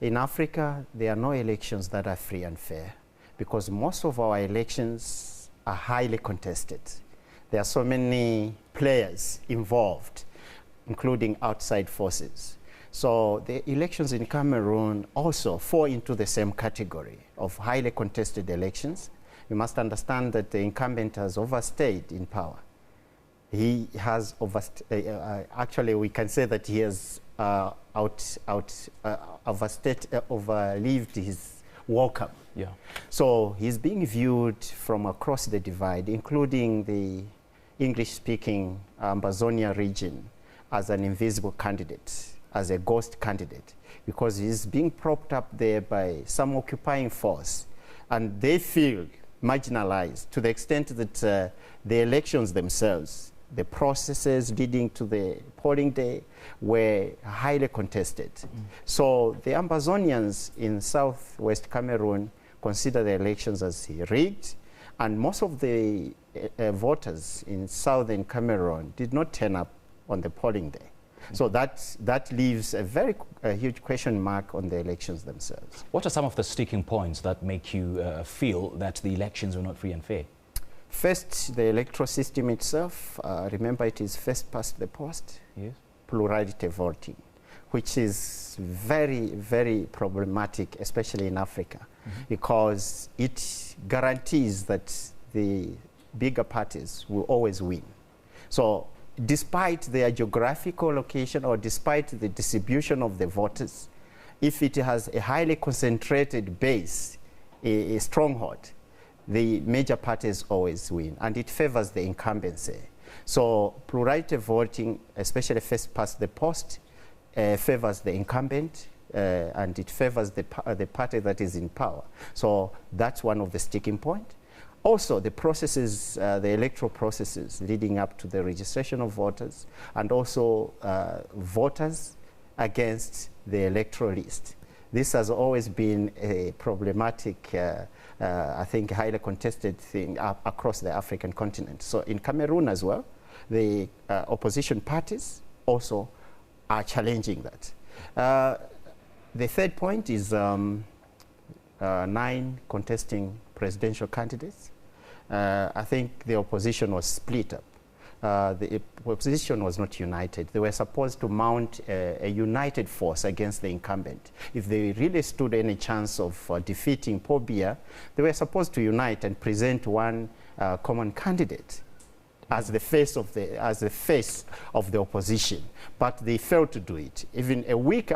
In Africa, there are no elections that are free and fair because most of our elections are highly contested. There are so many players involved, including outside forces. So the elections in Cameroon also fall into the same category of highly contested elections. You must understand that the incumbent has overstayed in power. He has actually we can say that he has overlived his welcome. Yeah. So he's being viewed from across the divide, including the English-speaking Ambazonia region, as an invisible candidate, as a ghost candidate, because he's being propped up there by some occupying force, and they feel marginalized to the extent that the elections themselves, the processes leading to the polling day, were highly contested. So the Ambazonians in southwest Cameroon consider the elections as rigged, and most of the voters in southern Cameroon did not turn up on the polling day. So that leaves a huge question mark on the elections themselves. What are some of the sticking points that make you feel that the elections were not free and fair? First, the electoral system itself. Remember, it is first past the post, yes, plurality voting, which is very, very problematic, especially in Africa, because it guarantees that the bigger parties will always win. So despite their geographical location or despite the distribution of the voters, if it has a highly concentrated base, a stronghold, the major parties always win, and it favors the incumbency. So plurality voting, especially first past the post, favors the incumbent, and it favors the party that is in power. So that's one of the sticking points. Also, the processes, the electoral processes leading up to the registration of voters, and also voters against the electoral list. This has always been a problematic, I think, highly contested thing across the African continent. So in Cameroon as well, the opposition parties also are challenging that. The third point is 9 contesting presidential candidates. I think the opposition was split up. The opposition was not united. They were supposed to mount a united force against the incumbent. If they really stood any chance of defeating Paul Biya, they were supposed to unite and present one common candidate as the face of the opposition. But they failed to do it. Even a week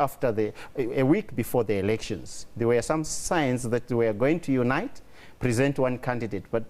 before the elections, there were some signs that they were going to unite, present one candidate, but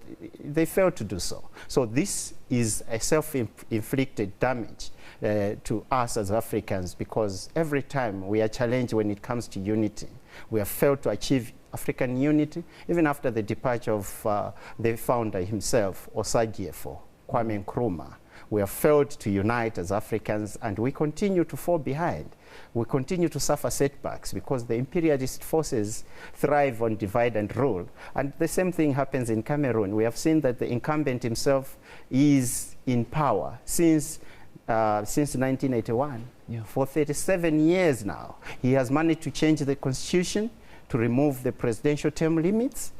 they failed to do so. So this is a self-inflicted damage to us as Africans, because every time we are challenged when it comes to unity, we have failed to achieve African unity, even after the departure of the founder himself, Osagyefo, Kwame Nkrumah. We have failed to unite as Africans, and we continue to fall behind. We continue to suffer setbacks because the imperialist forces thrive on divide and rule. And the same thing happens in Cameroon. We have seen that the incumbent himself is in power since 1981. Yeah. For 37 years now. He has managed to change the constitution to remove the presidential term limits,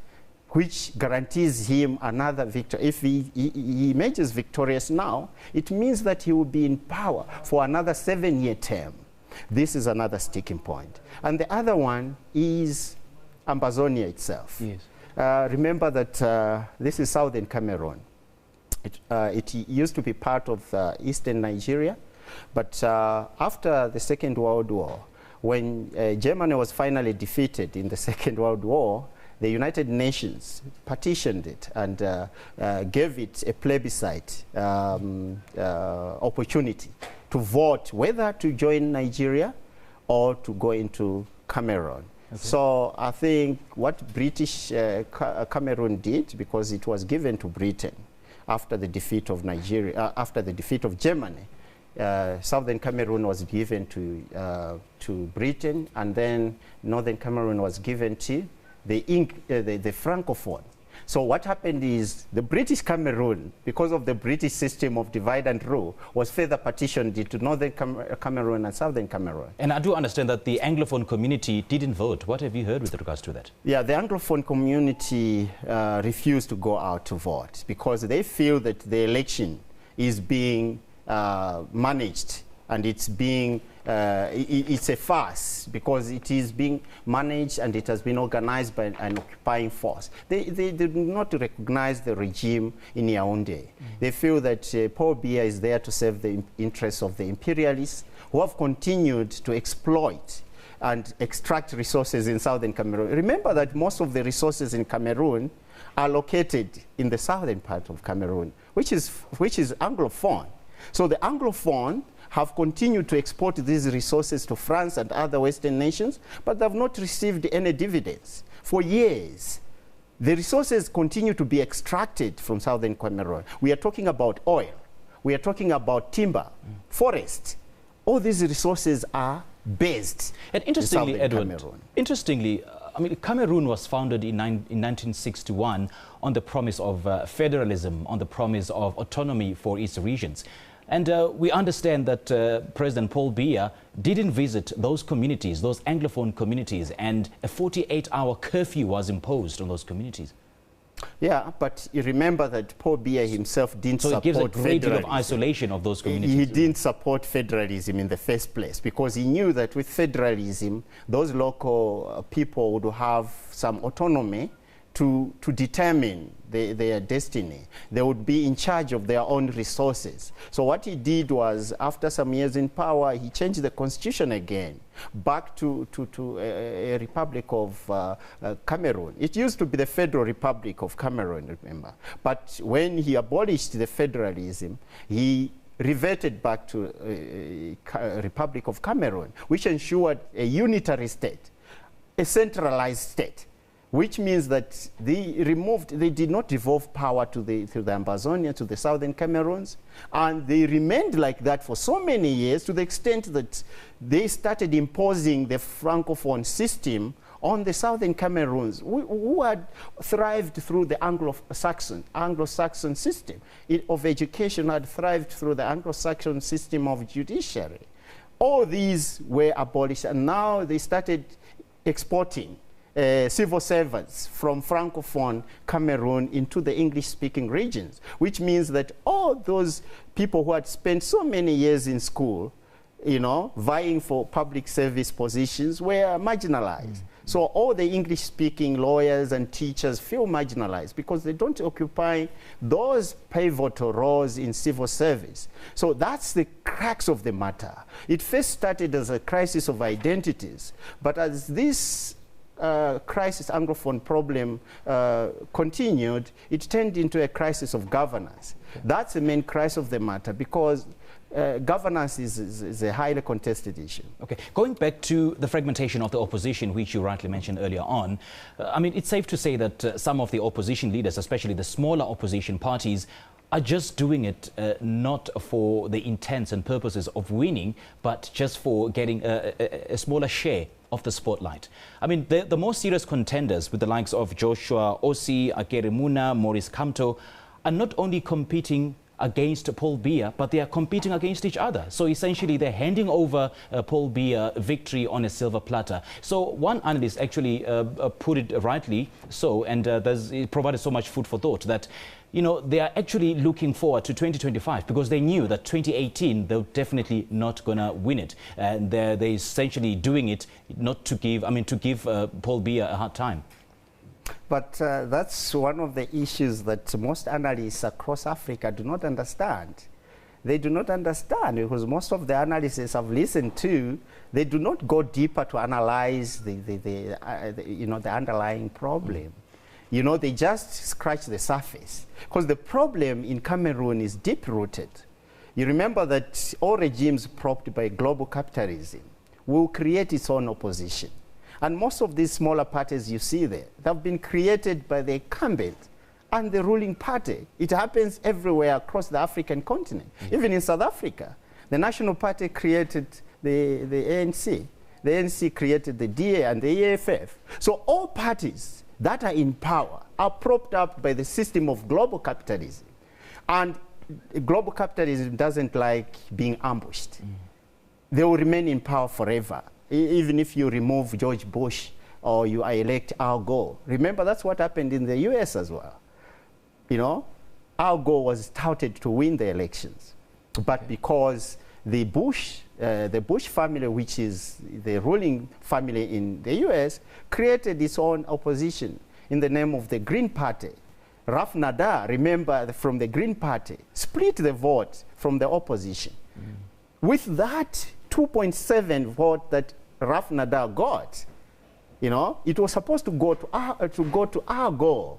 which guarantees him another victory. If he emerges victorious now, it means that he will be in power for another 7-year term. This is another sticking point. And the other one is Ambazonia itself. Yes. Remember that this is southern Cameroon. It used to be part of eastern Nigeria, but after the Second World War, when Germany was finally defeated in the Second World War, the United Nations partitioned it and gave it a plebiscite opportunity to vote whether to join Nigeria or to go into Cameroon. Okay. So I think what British Cameroon did, because it was given to Britain after the defeat of Nigeria, after the defeat of Germany, southern Cameroon was given to Britain, and then northern Cameroon was given to the Francophone. So what happened is the British Cameroon, because of the British system of divide and rule, was further partitioned into northern Cameroon and southern Cameroon. And I do understand that the Anglophone community didn't vote. What have you heard with regards to that? Yeah, the Anglophone community refused to go out to vote because they feel that the election is being managed, and it's being it's a farce because it is being managed and it has been organized by an occupying force. They do not recognize the regime in Yaoundé. They feel that Paul Biya is there to serve the interests of the imperialists who have continued to exploit and extract resources in southern Cameroon. Remember that most of the resources in Cameroon are located in the southern part of Cameroon, which is Anglophone. So the Anglophone have continued to export these resources to France and other Western nations, but they have not received any dividends. For years, the resources continue to be extracted from southern Cameroon. We are talking about oil. We are talking about timber, forest. All these resources are based and interestingly, in Edward, Cameroon. Interestingly, I mean, Cameroon was founded in 1961 on the promise of federalism, on the promise of autonomy for its regions. And we understand that President Paul Biya didn't visit those communities, those Anglophone communities, and a 48-hour curfew was imposed on those communities. Yeah, but you remember that Paul Biya himself didn't support federalism. So it gives a great deal of isolation of those communities. He didn't support federalism in the first place because he knew that with federalism, those local people would have some autonomy to determine their destiny. They would be in charge of their own resources. So what he did was, after some years in power, he changed the constitution again, back to a republic of Cameroon. It used to be the Federal Republic of Cameroon, remember. But when he abolished the federalism, he reverted back to a Republic of Cameroon, which ensured a unitary state, a centralized state, which means that they did not devolve power to the Ambazonia, to the southern Cameroons, and they remained like that for so many years to the extent that they started imposing the Francophone system on the southern Cameroons, who had thrived through the Anglo-Saxon system of education, had thrived through the Anglo-Saxon system of judiciary. All these were abolished, and now they started exporting civil servants from Francophone Cameroon into the English-speaking regions, which means that all those people who had spent so many years in school, you know, vying for public service positions were marginalized. So all the English-speaking lawyers and teachers feel marginalized because they don't occupy those pivotal roles in civil service. So that's the crux of the matter. It first started as a crisis of identities, but as this crisis, Anglophone problem continued, it turned into a crisis of governance. That's the main crisis of the matter because governance is a highly contested issue. Okay, going back to the fragmentation of the opposition, which you rightly mentioned earlier on, I mean, it's safe to say that some of the opposition leaders, especially the smaller opposition parties, are just doing it not for the intents and purposes of winning, but just for getting a smaller share of the spotlight. I mean, the more serious contenders with the likes of Joshua Ossi, Akere Muna, Maurice Kamto are not only competing against Paul Biya, but they are competing against each other. So essentially, they're handing over Paul Biya victory on a silver platter. So one analyst actually put it rightly so, and it provided so much food for thought that, you know, they are actually looking forward to 2025 because they knew that 2018 they're definitely not going to win it, and they're essentially doing it not to give, I mean, to give Paul Biya a hard time. But that's one of the issues that most analysts across Africa do not understand. They do not understand because most of the analysts I've listened to, they do not go deeper to analyze the underlying problem. You know, they just scratch the surface because the problem in Cameroon is deep-rooted. You remember that all regimes propped by global capitalism will create its own opposition. And most of these smaller parties you see there, they've been created by the incumbent and the ruling party. It happens everywhere across the African continent. Even in South Africa, the National Party created the ANC. The ANC created the DA and the EFF. So all parties, that are in power are propped up by the system of global capitalism. And global capitalism doesn't like being ambushed. They will remain in power forever, even if you remove George Bush or you elect Al Gore. Remember, that's what happened in the US as well. You know, Al Gore was touted to win the elections, but because the Bush family, which is the ruling family in the US, created its own opposition in the name of the Green Party. Raf Nader, remember, from the Green Party, split the vote from the opposition. With that 2.7 vote that Raf Nader got, you know, it was supposed to go to Al Gore.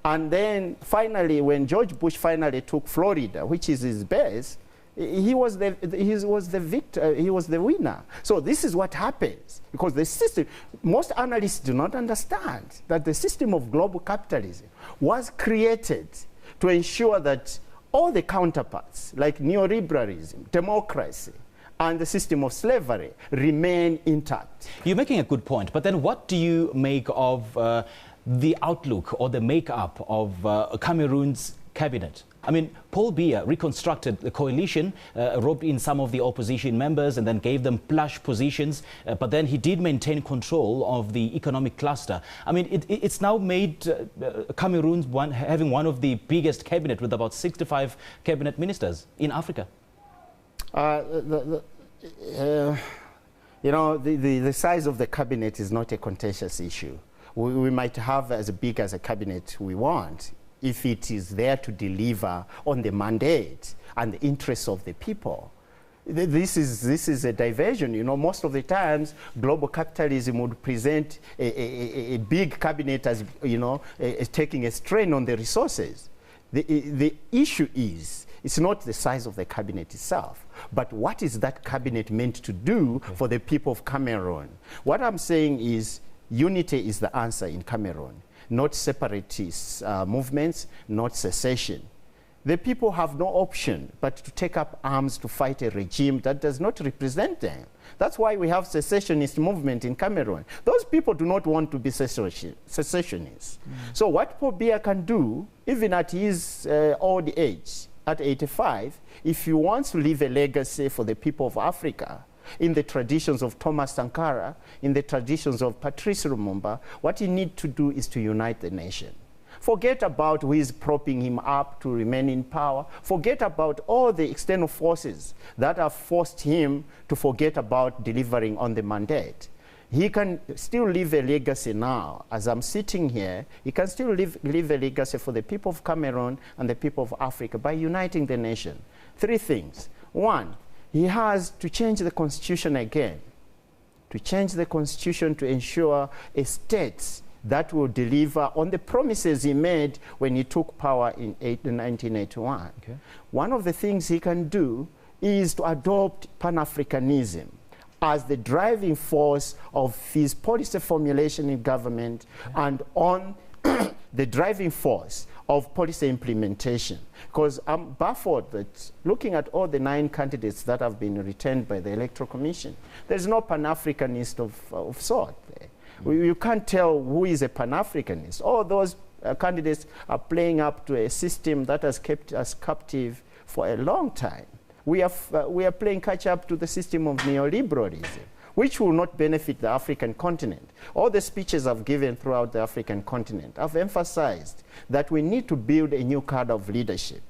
And then finally, when George Bush finally took Florida, which is his base, he was the victor, he was the winner. So this is what happens, because the system, most analysts do not understand that the system of global capitalism was created to ensure that all the counterparts, like neoliberalism, democracy, and the system of slavery remain intact. You're making a good point, but then what do you make of the outlook or the makeup of Cameroon's cabinet? I mean, Paul Biya reconstructed the coalition, roped in some of the opposition members and then gave them plush positions, but then he did maintain control of the economic cluster. I mean, it's now made Cameroon having one of the biggest cabinet with about 65 cabinet ministers in Africa. You know, the size of the cabinet is not a contentious issue. We might have as big as a cabinet we want, if it is there to deliver on the mandate and the interests of the people. This is a diversion. You know, most of the times, global capitalism would present a big cabinet as, you know, taking a strain on the resources. The issue is, it's not the size of the cabinet itself, but what is that cabinet meant to do for the people of Cameroon? What I'm saying is, unity is the answer in Cameroon. Not separatist movements, not secession. The people have no option but to take up arms to fight a regime that does not represent them. That's why we have secessionist movement in Cameroon. Those people do not want to be secessionists. So what Paul Biya can do, even at his old age, at 85, if he wants to leave a legacy for the people of Africa, in the traditions of Thomas Sankara, in the traditions of Patrice Lumumba, what he needs to do is to unite the nation. Forget about who is propping him up to remain in power. Forget about all the external forces that have forced him to forget about delivering on the mandate. He can still leave a legacy now. As I'm sitting here, he can still leave a legacy for the people of Cameroon and the people of Africa by uniting the nation. Three things. One, he has to change the constitution again, to change the constitution to ensure a state that will deliver on the promises he made when he took power in 1981. Okay. One of the things he can do is to adopt Pan-Africanism as the driving force of his policy formulation in government, and on the driving force of policy implementation. Because I'm baffled that looking at all the 9 candidates that have been returned by the Electoral Commission, there's no Pan-Africanist of sort there. You can't tell who is a Pan-Africanist. All those candidates are playing up to a system that has kept us captive for a long time. We are playing catch-up to the system of neoliberalism, which will not benefit the African continent. All the speeches I've given throughout the African continent have emphasized that we need to build a new cadre of leadership.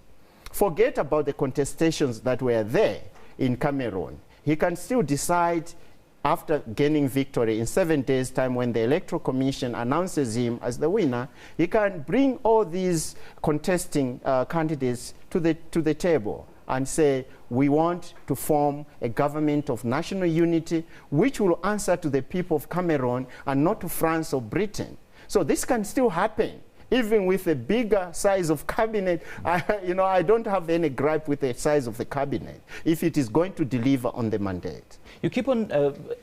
Forget about the contestations that were there in Cameroon. He can still decide after gaining victory in 7 days' time, when the Electoral Commission announces him as the winner, he can bring all these contesting candidates to the table and say, we want to form a government of national unity which will answer to the people of Cameroon and not to France or Britain. So this can still happen, even with a bigger size of cabinet. I don't have any gripe with the size of the cabinet if it is going to deliver on the mandate. You keep on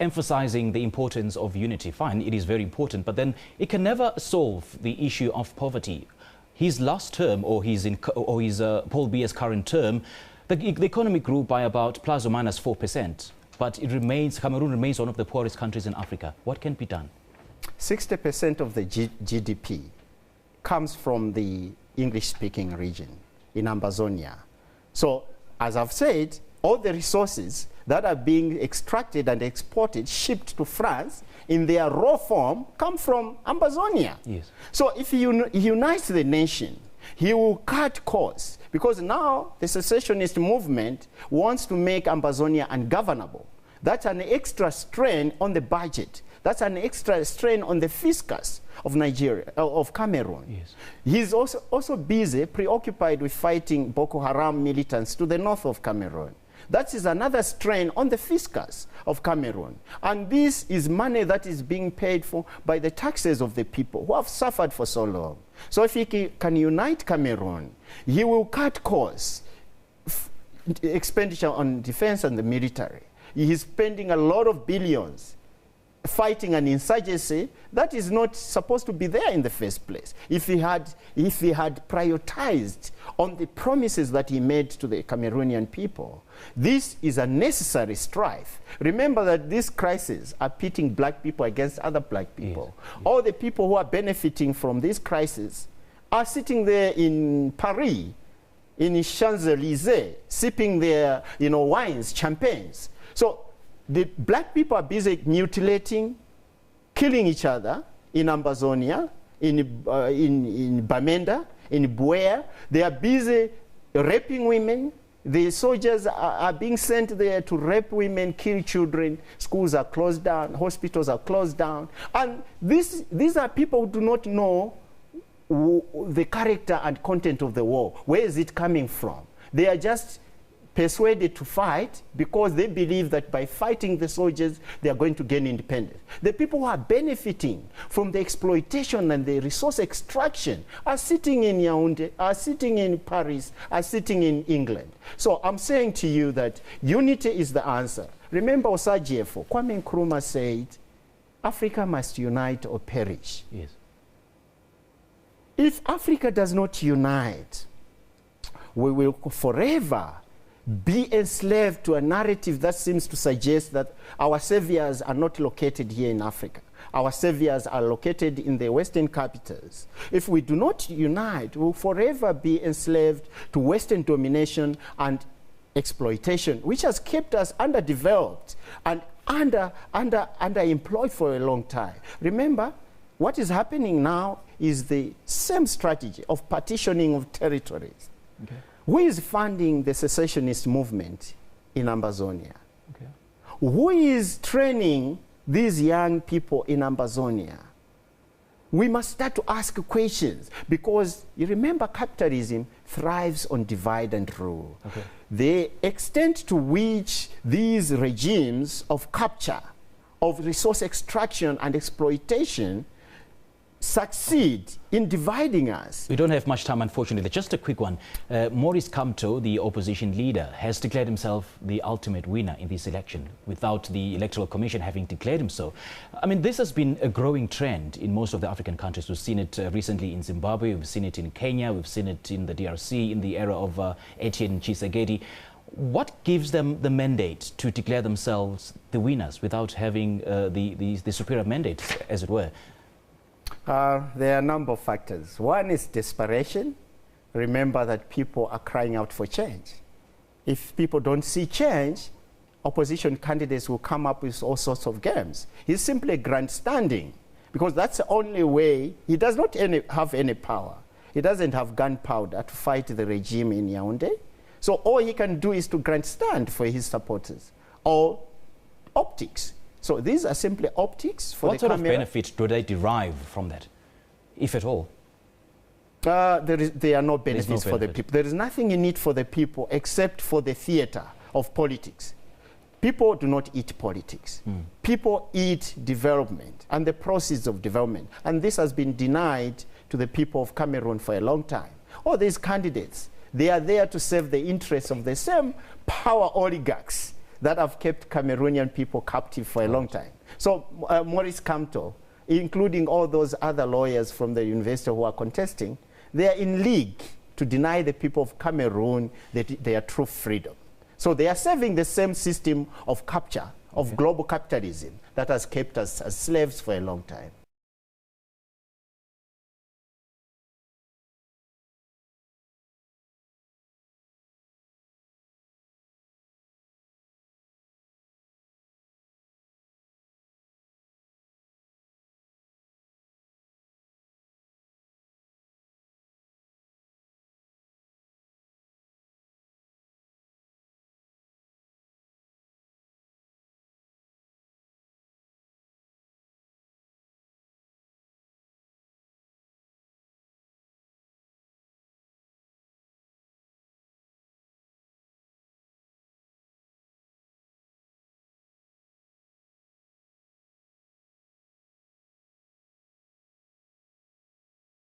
emphasizing the importance of unity. Fine, it is very important, but then it can never solve the issue of poverty. His last term, or his Paul Biya's current term, the economy grew by about plus or minus 4%, but Cameroon remains one of the poorest countries in Africa. What can be done? 60% of the GDP comes from the English-speaking region in Ambazonia. So, as I've said, all the resources that are being extracted and exported, shipped to France in their raw form, come from Ambazonia. Yes. So if he unites the nation, he will cut costs, because now the secessionist movement wants to make Ambazonia ungovernable. That's an extra strain on the budget. That's an extra strain on the fiscus of Nigeria, of Cameroon. Yes. He's also busy, preoccupied with fighting Boko Haram militants to the north of Cameroon. That is another strain on the fiscus of Cameroon. And this is money that is being paid for by the taxes of the people who have suffered for so long. So if he can unite Cameroon, he will cut costs, expenditure on defense and the military. He is spending a lot of billions fighting an insurgency that is not supposed to be there in the first place. If he had prioritized on the promises that he made to the Cameroonian people, this is a necessary strife. Remember that these crises are pitting black people against other black people. Yes. All the people who are benefiting from this crisis are sitting there in Paris, in Champs-Élysées, sipping their wines, champagnes. So the black people are busy mutilating, killing each other in Ambazonia, in Bamenda, in Buea. They are busy raping women. The soldiers are being sent there to rape women, kill children. Schools are closed down. Hospitals are closed down. And these are people who do not know the character and content of the war. Where is it coming from? They are just persuaded to fight because they believe that by fighting the soldiers, they are going to gain independence. The people who are benefiting from the exploitation and the resource extraction are sitting in Yaoundé, are sitting in Paris, are sitting in England. So I'm saying to you that unity is the answer. Remember Osagyefo, Kwame Nkrumah said, Africa must unite or perish. Yes. If Africa does not unite, we will forever be enslaved to a narrative that seems to suggest that our saviors are not located here in Africa. Our saviors are located in the Western capitals. If we do not unite, we will forever be enslaved to Western domination and exploitation, which has kept us underdeveloped and underemployed for a long time. Remember, what is happening now is the same strategy of partitioning of territories. Okay. Who is funding the secessionist movement in Ambazonia? Okay. Who is training these young people in Ambazonia? We must start to ask questions, because you remember capitalism thrives on divide and rule. Okay. The extent to which these regimes of capture, of resource extraction and exploitation succeed in dividing us. We don't have much time, unfortunately. Just a quick one. Maurice Kamto, the opposition leader, has declared himself the ultimate winner in this election without the Electoral Commission having declared him so. I mean, this has been a growing trend in most of the African countries. We've seen it recently in Zimbabwe, we've seen it in Kenya, we've seen it in the DRC in the era of Etienne Tshisekedi. What gives them the mandate to declare themselves the winners without having the superior mandate, as it were? There are a number of factors. One is desperation. Remember that people are crying out for change. If people don't see change, opposition candidates will come up with all sorts of games. He's simply grandstanding, because that's the only way. He does not have any power. He doesn't have gunpowder to fight the regime in Yaoundé. So all he can do is to grandstand for his supporters, or optics. So these are simply optics for the camera. What sort of benefit do they derive from that, if at all? There are no benefits for the people. There is nothing in it for the people except for the theater of politics. People do not eat politics. People eat development and the process of development. And this has been denied to the people of Cameroon for a long time. All these candidates, they are there to serve the interests of the same power oligarchs that have kept Cameroonian people captive for a long time. So Maurice Kamto, including all those other lawyers from the university who are contesting, they are in league to deny the people of Cameroon their true freedom. So they are serving the same system of capture, of global capitalism that has kept us as slaves for a long time.